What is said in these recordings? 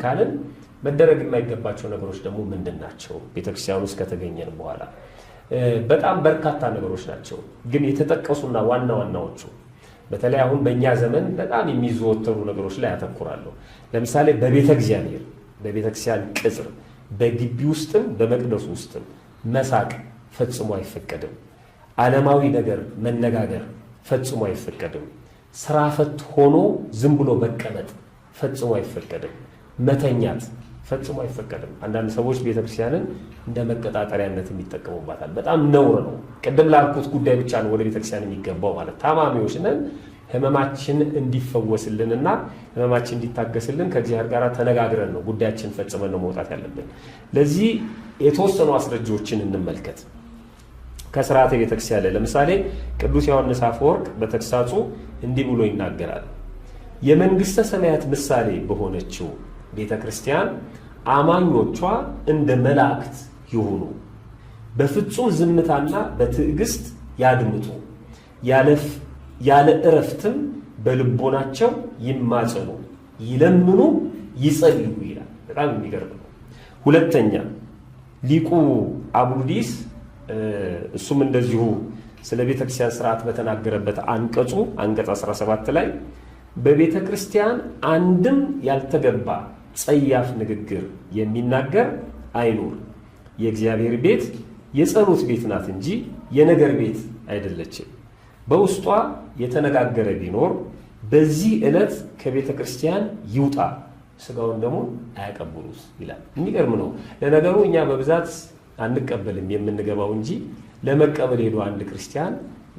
ካልን መደረግ የማይገባቸው ነገሮች ደግሞ ምንድናቸው? ቤተክርስቲያን ውስጥ ከተገኘን በኋላ በጣም በርካታ ነገሮች ናቸው። ግን የተጠቀሱና ዋና ዋናዎቹ በተለይ አሁን በእኛ ዘመን በጣም የሚዘወተሩ ነገሮች ላይ ያተኩራለሁ። ለምሳሌ በቤተ እግዚአብሔር በቤተክርስቲያን ቅጽር በግቢ ውስጥም በመቅደሱ ውስጥም መሳቅ ፈጽሞ አይፈቀድም። ዓለማዊ ነገር መነጋገር ፈጽሞ አይፈቀድም። ስራ ፈት ሆኖ ዝም ብሎ መቀመጥ ፈጽሞ አይፈቀድም። መተኛት ፈጽሞ አይፈቀድም። አንዳንድ ሰዎች ቤተክርስቲያንን እንደ መቀጣጠሪያነት የሚጠቀሙባታል። በጣም ነውር ነው። ቅድም ላልኩት ጉዳይ ብቻ ነው ወደ ቤተክርስቲያን የሚገባው ማለት ታማሚዎች ነን። ህመማችን እንዲፈወስልንና ህመማችን እንዲታገስልን ከእግዚአብሔር ጋር ተነጋግረን ነው ጉዳያችን ፈጽመን ነው መውጣት ያለብን። ለዚህ የተወሰኑ አስረጃዎችን እንመልከት ከሥርዓተ ቤተክርስቲያን ላይ። ለምሳሌ ቅዱስ ዮሐንስ አፈወርቅ በተግሳጹ እንዲህ ብሎ ይናገራል። የመንግስተ ሰማያት ምሳሌ በሆነችው ቤተክርስቲያን አማኞቿ እንደ መላእክት ይሁኑ፣ በፍጹም ዝምታና በትዕግስት ያድምጡ፣ ያለ እረፍትም በልቦናቸው ይማጸኑ፣ ይለምኑ፣ ይጸልዩ ይላል። በጣም የሚገርም ነው። ሁለተኛ ሊቁ አቡዲስ እሱም እንደዚሁ ስለ ቤተክርስቲያን ስርዓት በተናገረበት አንቀጹ አንቀጽ 17 ላይ በቤተ ክርስቲያን አንድም ያልተገባ ጸያፍ ንግግር የሚናገር አይኑር፣ የእግዚአብሔር ቤት የጸሎት ቤት ናት እንጂ የነገር ቤት አይደለችም። በውስጧ የተነጋገረ ቢኖር በዚህ ዕለት ከቤተ ክርስቲያን ይውጣ፣ ስጋውን ደግሞ አያቀብሉት ይላል። የሚገርም ነው። ለነገሩ እኛ በብዛት አንቀበልም የምንገባው እንጂ ለመቀበል ሄዶ አንድ ክርስቲያን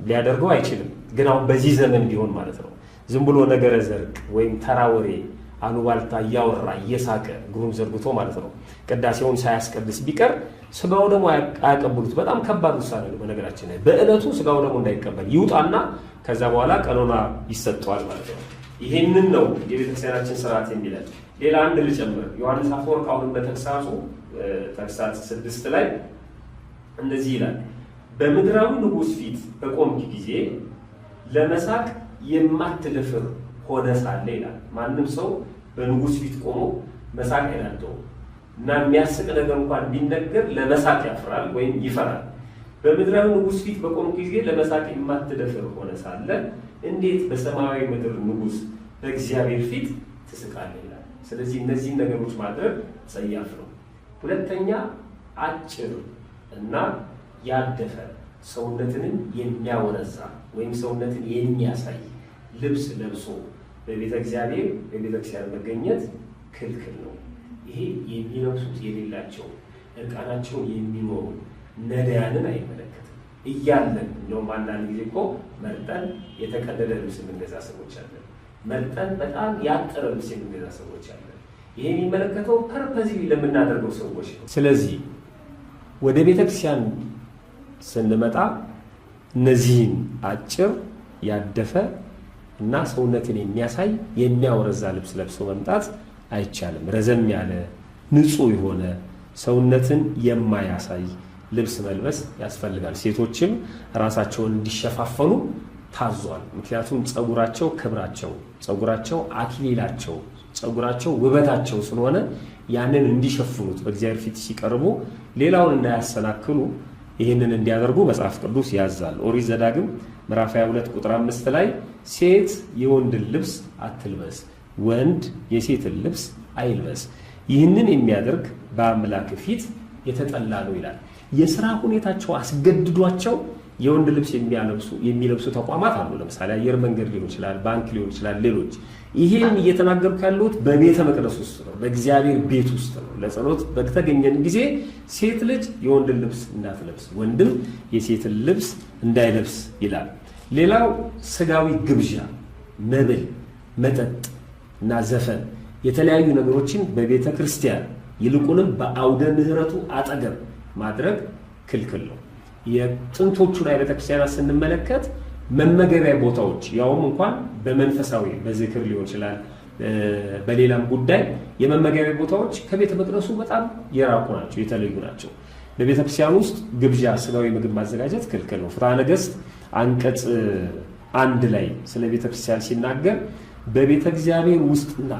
ሊያደርገው አይችልም። ግን አሁን በዚህ ዘመን ቢሆን ማለት ነው ዝም ብሎ ነገረ ዘርቅ ወይም ተራ ወሬ አሉባልታ እያወራ እየሳቀ እግሩን ዘርግቶ ማለት ነው ቅዳሴውን ሳያስቀድስ ቢቀር ስጋው ደግሞ አያቀብሉት። በጣም ከባድ ውሳኔ ነው። በነገራችን ላይ በዕለቱ ስጋው ደግሞ እንዳይቀበል ይውጣና ከዛ በኋላ ቀኖና ይሰጠዋል ማለት ነው። ይሄንን ነው የቤተክርስቲያናችን ስርዓት የሚለን። ሌላ አንድ ልጨምር። ዮሐንስ አፈወርቅ አሁን በተግሳጹ ተግሳጽ 6 ላይ እንደዚህ ይላል። በምድራዊ ንጉሥ ፊት በቆምክ ጊዜ ለመሳቅ የማትደፍር ሆነ ሳለ ይላል። ማንም ሰው በንጉሥ ፊት ቆሞ መሳቅ አይናደውም እና የሚያስቅ ነገር እንኳን ቢነገር ለመሳቅ ያፍራል ወይም ይፈራል። በምድራዊ ንጉሥ ፊት በቆምክ ጊዜ ለመሳቅ የማትደፍር ሆነ ሳለ እንዴት በሰማያዊ ምድር ንጉሥ በእግዚአብሔር ፊት ትስቃለህ ይላል። ስለዚህ እነዚህን ነገሮች ማድረግ ጸያፍ ነው። ሁለተኛ አጭር እና ያደፈ ሰውነትንም የሚያወረዛ ወይም ሰውነትን የሚያሳይ ልብስ ለብሶ በቤተ እግዚአብሔር በቤተክርስቲያን መገኘት ክልክል ነው። ይሄ የሚለብሱት የሌላቸው እርቃናቸውን የሚኖሩ ነዳያንን አይመለከትም። እያለን እንደውም አንዳንድ ጊዜ እኮ መርጠን የተቀደደ ልብስ የምንገዛ ሰዎች አለን። መርጠን በጣም ያጠረ ልብስ የምንገዛ ሰዎች አለን። ይሄ የሚመለከተው ፐርፐዝ ለምናደርገው ሰዎች ነው። ስለዚህ ወደ ቤተክርስቲያን ስንመጣ እነዚህን አጭር ያደፈ እና ሰውነትን የሚያሳይ የሚያወረዛ ልብስ ለብሶ መምጣት አይቻልም። ረዘም ያለ ንጹህ የሆነ ሰውነትን የማያሳይ ልብስ መልበስ ያስፈልጋል። ሴቶችም ራሳቸውን እንዲሸፋፈኑ ታዟል። ምክንያቱም ጸጉራቸው ክብራቸው፣ ጸጉራቸው አክሊላቸው፣ ጸጉራቸው ውበታቸው ስለሆነ ያንን እንዲሸፍኑት በእግዚአብሔር ፊት ሲቀርቡ ሌላውን እንዳያሰናክሉ ይህንን እንዲያደርጉ መጽሐፍ ቅዱስ ያዛል። ኦሪት ዘዳግም ምዕራፍ 22 ቁጥር 5 ላይ ሴት የወንድን ልብስ አትልበስ፣ ወንድ የሴትን ልብስ አይልበስ፣ ይህንን የሚያደርግ በአምላክ ፊት የተጠላ ነው ይላል። የሥራ ሁኔታቸው አስገድዷቸው የወንድ ልብስ የሚለብሱ ተቋማት አሉ። ለምሳሌ አየር መንገድ ሊሆን ይችላል፣ ባንክ ሊሆን ይችላል፣ ሌሎች። ይሄን እየተናገርኩ ያለሁት በቤተ መቅደስ ውስጥ ነው፣ በእግዚአብሔር ቤት ውስጥ ነው። ለጸሎት በተገኘን ጊዜ ሴት ልጅ የወንድን ልብስ እንዳትለብስ፣ ወንድም የሴትን ልብስ እንዳይለብስ ይላል። ሌላው ስጋዊ ግብዣ፣ መብል፣ መጠጥ እና ዘፈን የተለያዩ ነገሮችን በቤተ ክርስቲያን ይልቁንም በአውደ ምሕረቱ አጠገብ ማድረግ ክልክል ነው። የጥንቶቹ ላይ ቤተክርስቲያናት ስንመለከት መመገቢያ ቦታዎች ያውም እንኳን በመንፈሳዊ በዝክር ሊሆን ይችላል፣ በሌላም ጉዳይ የመመገቢያ ቦታዎች ከቤተ መቅደሱ በጣም የራቁ ናቸው፣ የተለዩ ናቸው። በቤተክርስቲያን ውስጥ ግብዣ፣ ስጋዊ ምግብ ማዘጋጀት ክልክል ነው። ፍትሐ ነገሥት አንቀጽ 1 ላይ ስለ ቤተክርስቲያን ሲናገር በቤተ እግዚአብሔር ውስጥና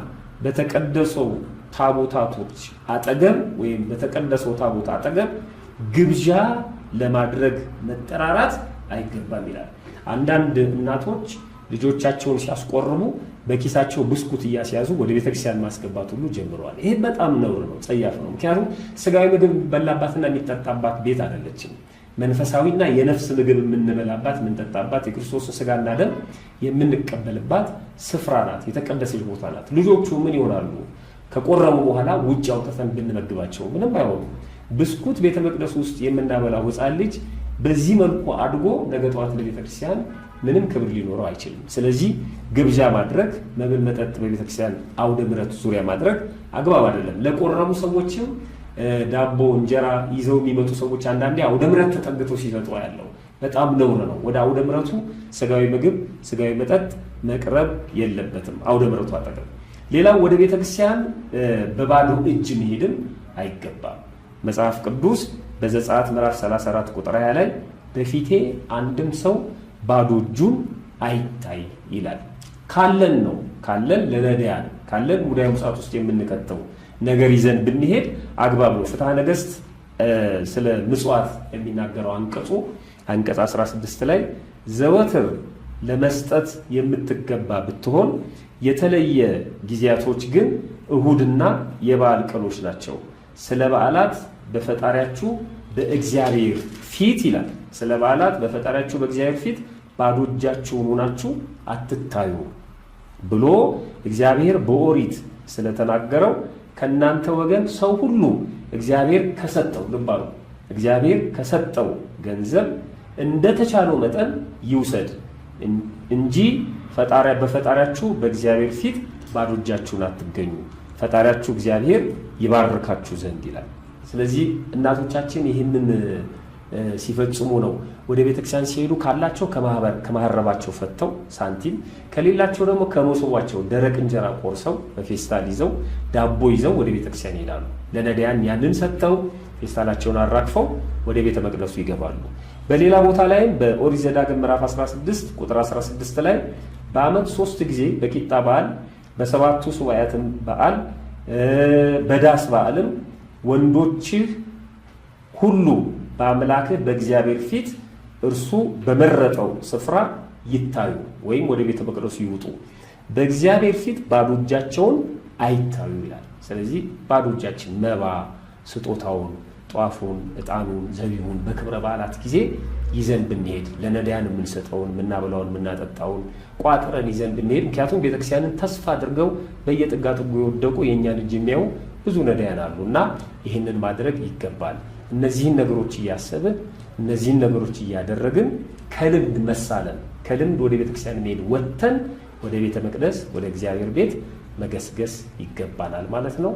በተቀደሰው ታቦታቶች አጠገብ ወይም በተቀደሰው ታቦት አጠገብ ግብዣ ለማድረግ መጠራራት አይገባም ይላል። አንዳንድ እናቶች ልጆቻቸውን ሲያስቆርቡ በኪሳቸው ብስኩት እያስያዙ ወደ ቤተክርስቲያን ማስገባት ሁሉ ጀምረዋል። ይሄ በጣም ነውር ነው፣ ጸያፍ ነው። ምክንያቱም ስጋዊ ምግብ የሚበላባትና የሚጠጣባት ቤት አይደለችም። መንፈሳዊና የነፍስ ምግብ የምንበላባት የምንጠጣባት የክርስቶስን ስጋና ደም የምንቀበልባት ስፍራ ናት፣ የተቀደሰች ቦታ ናት። ልጆቹ ምን ይሆናሉ? ከቆረሙ በኋላ ውጭ አውጥተን ብንመግባቸው ምንም አይሆኑም። ብስኩት ቤተ መቅደስ ውስጥ የምናበላው ሕፃን ልጅ በዚህ መልኩ አድጎ ነገ ጠዋት ለቤተክርስቲያን ምንም ክብር ሊኖረው አይችልም። ስለዚህ ግብዣ ማድረግ፣ መብል መጠጥ በቤተክርስቲያን አውደ ምሕረት ዙሪያ ማድረግ አግባብ አይደለም። ለቆረቡ ሰዎችም ዳቦ እንጀራ ይዘው የሚመጡ ሰዎች አንዳንዴ አውደ ምሕረት ተጠግተው ሲሰጡ ያለው በጣም ነውር ነው። ወደ አውደ ምሕረቱ ስጋዊ ምግብ ስጋዊ መጠጥ መቅረብ የለበትም አውደ ምሕረቱ አጠገብ። ሌላው ወደ ቤተክርስቲያን በባዶ እጅ መሄድም አይገባም። መጽሐፍ ቅዱስ በዘጸአት ምዕራፍ 34 ቁጥር 20 ላይ በፊቴ አንድም ሰው ባዶ እጁን አይታይ ይላል። ካለን ነው ካለን ለነዳያን ካለን ሙዳየ ምጽዋት ውስጥ የምንከተው ነገር ይዘን ብንሄድ አግባብ ነው። ፍትሐ ነገሥት ስለ ምጽዋት የሚናገረው አንቀጽ 16 ላይ ዘወትር ለመስጠት የምትገባ ብትሆን የተለየ ጊዜያቶች ግን እሁድና የበዓል ቀኖች ናቸው። ስለ በዓላት በፈጣሪያችሁ በእግዚአብሔር ፊት ይላል። ስለ በዓላት በፈጣሪያችሁ በእግዚአብሔር ፊት ባዶ እጃችሁን ሆናችሁ አትታዩ ብሎ እግዚአብሔር በኦሪት ስለተናገረው ከናንተ ወገን ሰው ሁሉ እግዚአብሔር ከሰጠው ልባሉ እግዚአብሔር ከሰጠው ገንዘብ እንደተቻለው መጠን ይውሰድ እንጂ በፈጣሪያችሁ በእግዚአብሔር ፊት ባዶ እጃችሁን አትገኙ፣ ፈጣሪያችሁ እግዚአብሔር ይባርካችሁ ዘንድ ይላል። ስለዚህ እናቶቻችን ይህንን ሲፈጽሙ ነው ወደ ቤተክርስቲያን ሲሄዱ ካላቸው ከማህረባቸው ፈተው ሳንቲም ከሌላቸው ደግሞ ከመሶባቸው ደረቅ እንጀራ ቆርሰው በፌስታል ይዘው ዳቦ ይዘው ወደ ቤተክርስቲያን ይሄዳሉ። ለነዳያን ያንን ሰጥተው ፌስታላቸውን አራግፈው ወደ ቤተ መቅደሱ ይገባሉ። በሌላ ቦታ ላይም በኦሪት ዘዳግም ምዕራፍ 16 ቁጥር 16 ላይ በዓመት 3 ጊዜ በቂጣ በዓል በሰባቱ ሱባኤያትም በዓል በዳስ በዓልም ወንዶችህ ሁሉ በአምላክህ በእግዚአብሔር ፊት እርሱ በመረጠው ስፍራ ይታዩ ወይም ወደ ቤተ መቅደሱ ይውጡ፣ በእግዚአብሔር ፊት ባዶ እጃቸውን አይታዩ ይላል። ስለዚህ ባዶ እጃችን መባ ስጦታውን፣ ጧፉን፣ ዕጣኑን፣ ዘቢቡን በክብረ በዓላት ጊዜ ይዘን ብንሄድ ለነዳያን የምንሰጠውን የምናበላውን የምናጠጣውን ቋጥረን ይዘን ብንሄድ፣ ምክንያቱም ቤተክርስቲያንን ተስፋ አድርገው በየጥጋጥጉ የወደቁ የእኛን እጅ የሚያዩ ብዙ ነዳያን አሉ እና ይህንን ማድረግ ይገባል። እነዚህን ነገሮች እያሰብን እነዚህን ነገሮች እያደረግን ከልምድ መሳለን ከልምድ ወደ ቤተክርስቲያን መሄድ ወጥተን ወደ ቤተ መቅደስ ወደ እግዚአብሔር ቤት መገስገስ ይገባናል ማለት ነው።